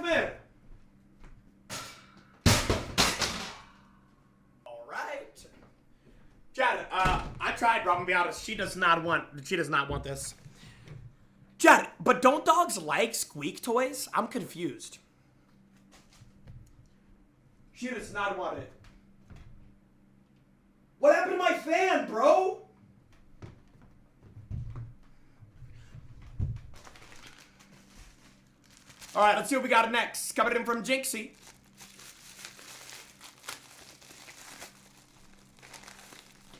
in. All right. Chad, I tried, bro. I'm gonna be honest. She does not want this. Chad, but don't dogs like squeak toys? I'm confused. She does not want it. What happened to my fan, bro? All right, let's see what we got next. Coming in from Jynxzi.